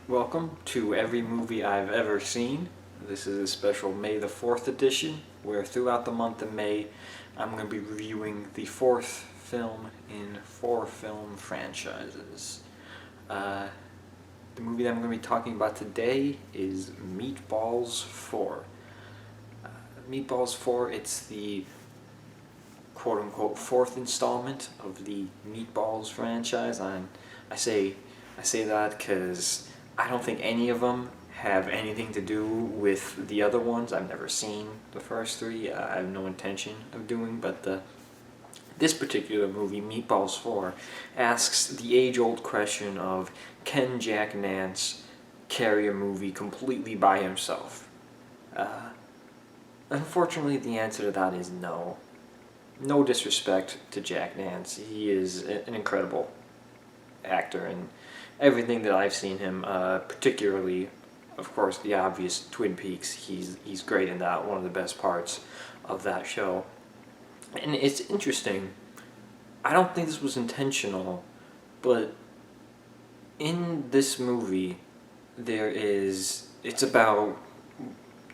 Welcome to Every Movie I've Ever Seen. This is a special May the 4th edition, where throughout the month of May, I'm going to be reviewing the fourth film in four film franchises. The movie that I'm going to be talking about today is Meatballs 4. Meatballs 4, it's the quote-unquote fourth installment of the Meatballs franchise. I say that because I don't think any of them have anything to do with the other ones. I've never seen the first three. I have no intention of doing, but this particular movie, Meatballs 4, asks the age-old question of, can Jack Nance carry a movie completely by himself? Unfortunately, the answer to that is no. No disrespect to Jack Nance. He is an incredible actor, and everything that I've seen him, particularly, of course, the obvious Twin Peaks, he's great in that, one of the best parts of that show. And it's interesting, I don't think this was intentional, but in this movie, it's about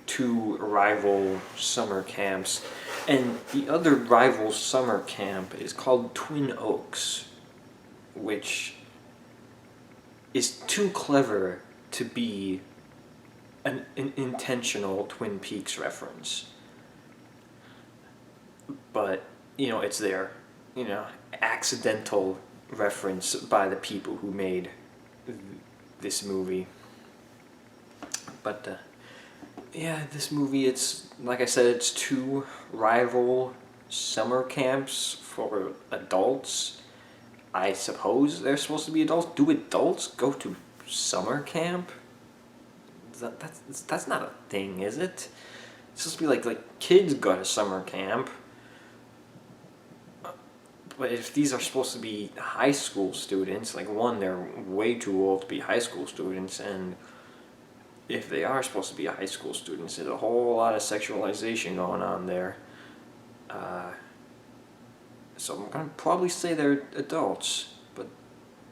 two rival summer camps, and the other rival summer camp is called Twin Oaks, which is too clever to be an intentional Twin Peaks reference. But, it's there. Accidental reference by the people who made this movie. But, this movie, it's, like I said, it's two rival summer camps for adults. I suppose they're supposed to be adults. Do adults go to summer camp? That's not a thing, is it? It's supposed to be like kids go to summer camp. But if these are supposed to be high school students, they're way too old to be high school students, and if they are supposed to be high school students, there's a whole lot of sexualization going on there. So I'm gonna probably say they're adults, but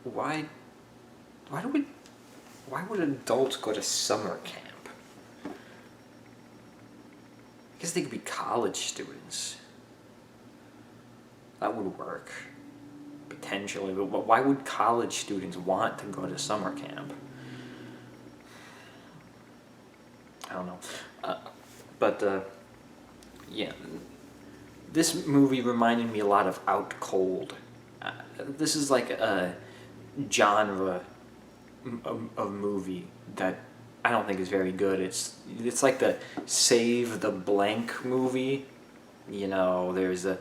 why would adults go to summer camp? I guess they could be college students. That would work, potentially, but why would college students want to go to summer camp? I don't know. This movie reminded me a lot of Out Cold. This is like a genre of movie that I don't think is very good. It's like the Save the Blank movie. There's a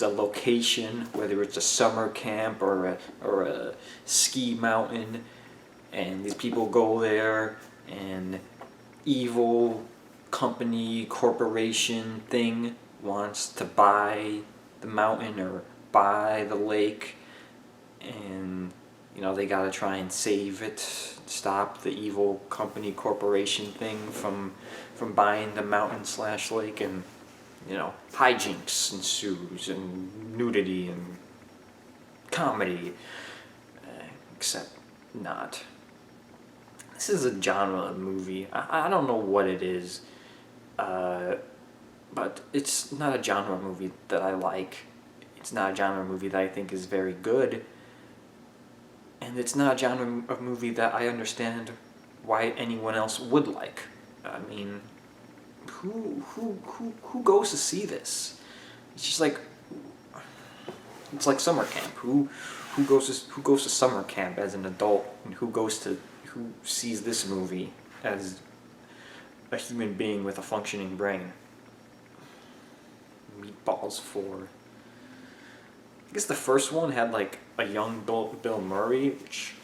location, whether it's a summer camp or a ski mountain, and these people go there, and evil company, corporation thing wants to buy the mountain or buy the lake, and they gotta try and save it, stop the evil company, corporation thing from buying the mountain / lake, and hijinks ensues, and nudity and comedy, except not. This is a genre of movie. I don't know what it is, but it's not a genre movie that I like. It's not a genre movie that I think is very good, and it's not a genre of movie that I understand why anyone else would like. I mean, who goes to see this? It's just like, it's like summer camp. Who goes to summer camp as an adult, and who sees this movie as a human being with a functioning brain? Meatballs 4. I guess the first one had a young Bill Murray, which,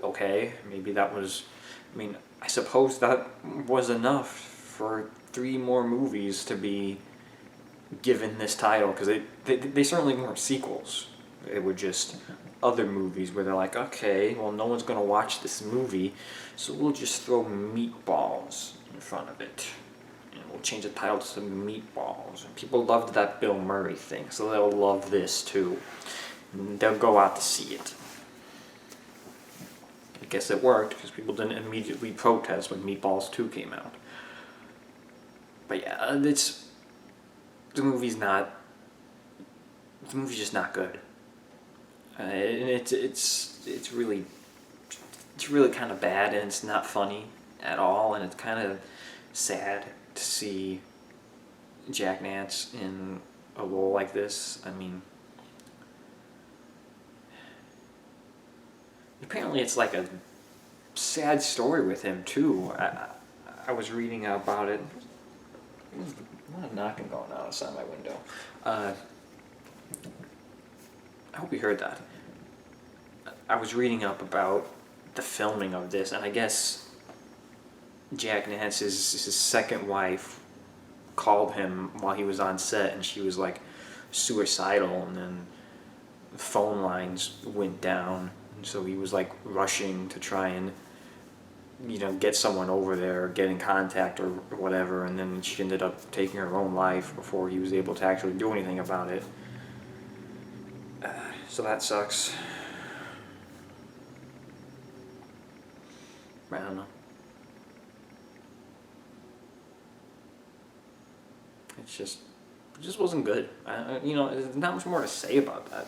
okay, maybe that was, I suppose that was enough for 3 more movies to be given this title, because they certainly weren't sequels. They were just other movies where they're like, okay, well, no one's going to watch this movie, so we'll just throw Meatballs in front of it. And we'll change the title to Meatballs. And people loved that Bill Murray thing, so they'll love this too. And they'll go out to see it. guess it worked because people didn't immediately protest when Meatballs 2 came out. But yeah, the movie's just not good. And it's really kind of bad, and it's not funny at all, and it's kind of sad to see Jack Nance in a role like this. I mean, apparently it's like a sad story with him too. I was reading about it. There's a lot of knocking going on outside my window. I hope you heard that. I was reading up about the filming of this, and I guess Jack Nance's his second wife called him while he was on set, and she was like suicidal, and then the phone lines went down, and so he was like rushing to try and get someone over there, get in contact or whatever, and then she ended up taking her own life before he was able to actually do anything about it. So that sucks. I don't know. It just wasn't good. There's not much more to say about that.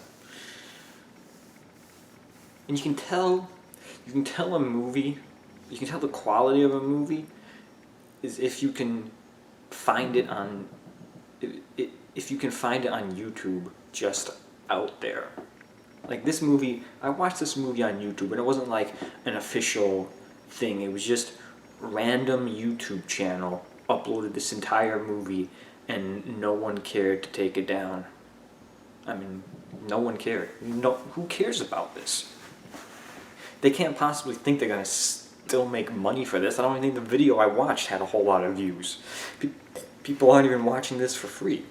And you can tell a movie, you can tell the quality of a movie is if you can find it on, if you can find it on YouTube just out there. Like this movie, I watched this movie on YouTube, and it wasn't like an official thing. It was just random YouTube channel uploaded this entire movie, and no one cared to take it down. I mean, no one cared. No, who cares about this? They can't possibly think they're gonna still make money for this. I don't even think the video I watched had a whole lot of views. People aren't even watching this for free.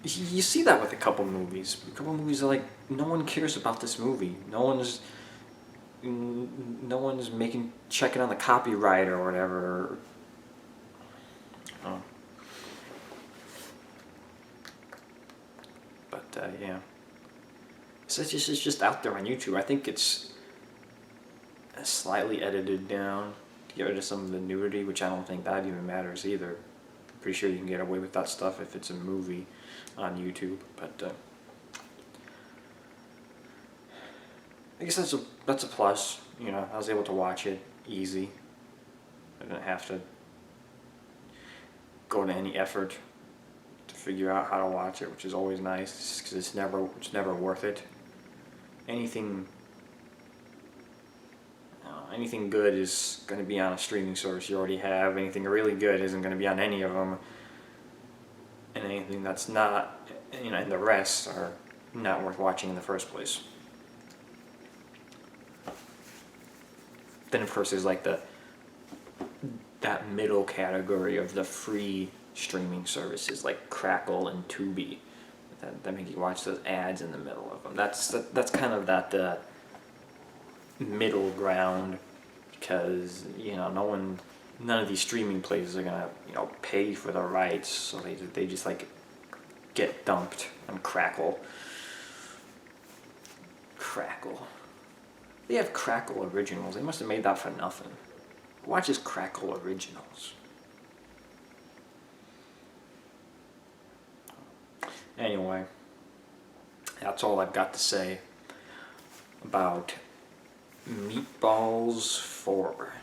You see that with a couple movies. A couple movies are like, no one cares about this movie. No one's checking on the copyright or whatever. Oh. But yeah, so it's just out there on YouTube. I think it's slightly edited down to get rid of some of the nudity, which I don't think that even matters either. I'm pretty sure you can get away with that stuff if it's a movie on YouTube, but I guess that's a plus. I was able to watch it easy. I didn't have to go to any effort to figure out how to watch it, which is always nice because it's never worth it. Anything good is going to be on a streaming source you already have. Anything really good isn't going to be on any of them. And anything that's not, and the rest are not worth watching in the first place. Then of course there's like that middle category of the free streaming services like Crackle and Tubi that make you watch those ads in the middle of them. That's kind of that middle ground, because none of these streaming places are gonna pay for the rights, so they just like get dumped on Crackle. They have Crackle originals. They must have made that for nothing. Who watches Crackle originals? Anyway, that's all I've got to say about Meatballs 4.